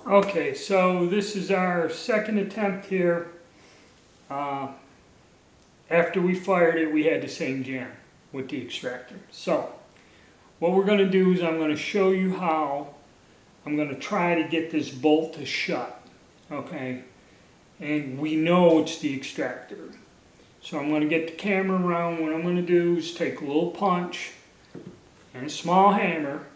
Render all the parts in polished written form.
Okay, so this is our second attempt here. After we fired it, we had the same jam with the extractor. So what we're going to do is I'm going to show you how I'm going to try to get this bolt to shut. Okay, and we know it's the extractor. So I'm going to get the camera around. What I'm going to do is take a little punch and a small hammer,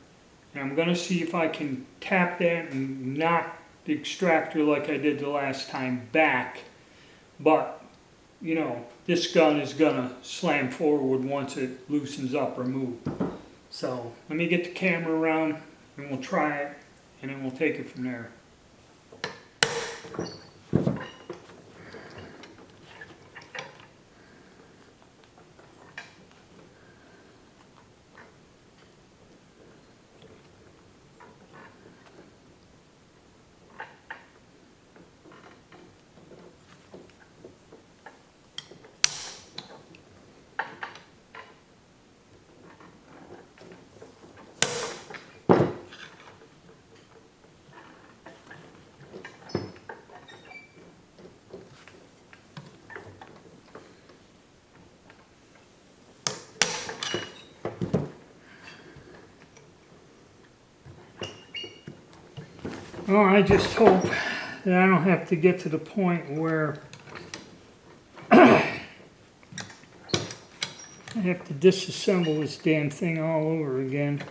and I'm going to see if I can tap that and knock the extractor like I did the last time back. But, you know, this gun is going to slam forward once it loosens up or moves. So let me get the camera around and we'll try it, and then we'll take it from there. Well, I just hope that I don't have to get to the point where I have to disassemble this damn thing all over again.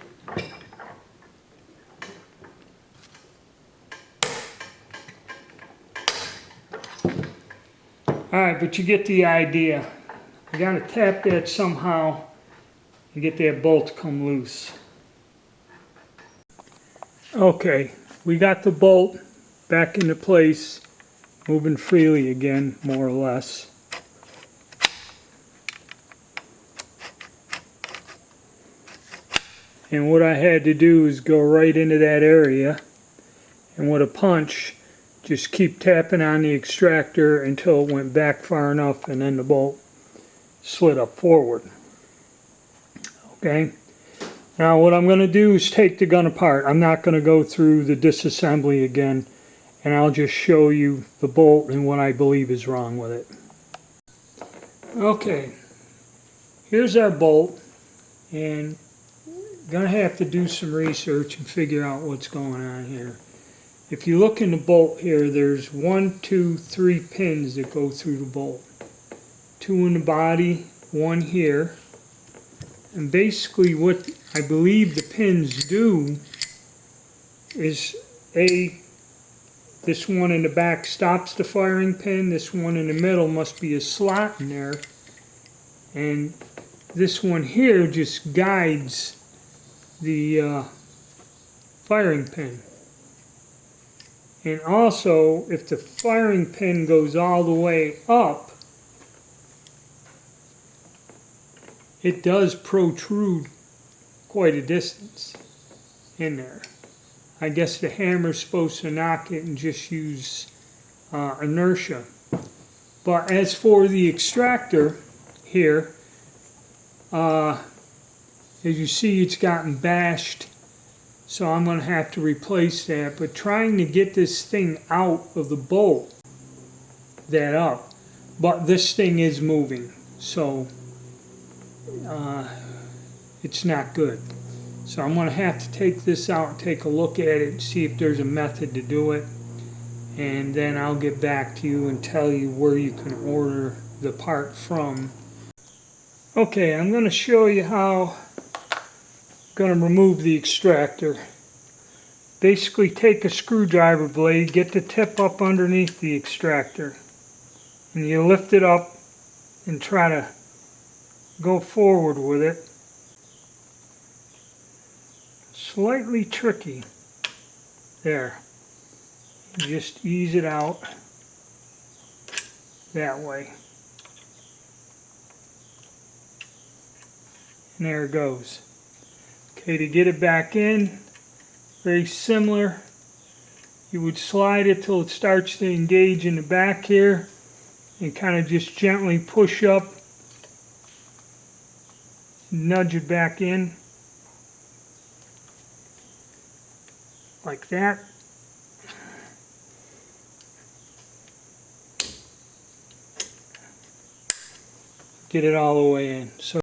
Alright, but you get the idea. I gotta tap that somehow and get that bolt to come loose. Okay, we got the bolt back into place, moving freely again, more or less. And what I had to do is go right into that area, and with a punch, just keep tapping on the extractor until it went back far enough, and then the bolt slid up forward. Okay? Now what I'm going to do is take the gun apart. I'm not going to go through the disassembly again, and I'll just show you the bolt and what I believe is wrong with it. Okay, here's our bolt, and going to have to do some research and figure out what's going on here. If you look in the bolt here, there's 1, 2, 3 pins that go through the bolt. 2 in the body, 1 here. And basically what I believe the pins do is this one in the back stops the firing pin. This one in the middle must be a slot in there. And this one here just guides the firing pin. And also, if the firing pin goes all the way up, it does protrude quite a distance in there. I guess the hammer's supposed to knock it and just use inertia. But as for the extractor here, as you see, it's gotten bashed, so I'm going to have to replace that. But trying to get this thing out of the bolt, that up, but this thing is moving, so it's not good. So I'm going to have to take this out and take a look at it and see if there's a method to do it, and then I'll get back to you and tell you where you can order the part from. Okay, I'm going to show you how I'm going to remove the extractor. Basically take a screwdriver blade, get the tip up underneath the extractor, and you lift it up and try to go forward with it. Slightly tricky. There. Just ease it out that way. And there it goes. Okay, to get it back in, very similar. You would slide it till it starts to engage in the back here and kind of just gently push up, nudge it back in like that. get it all the way in. So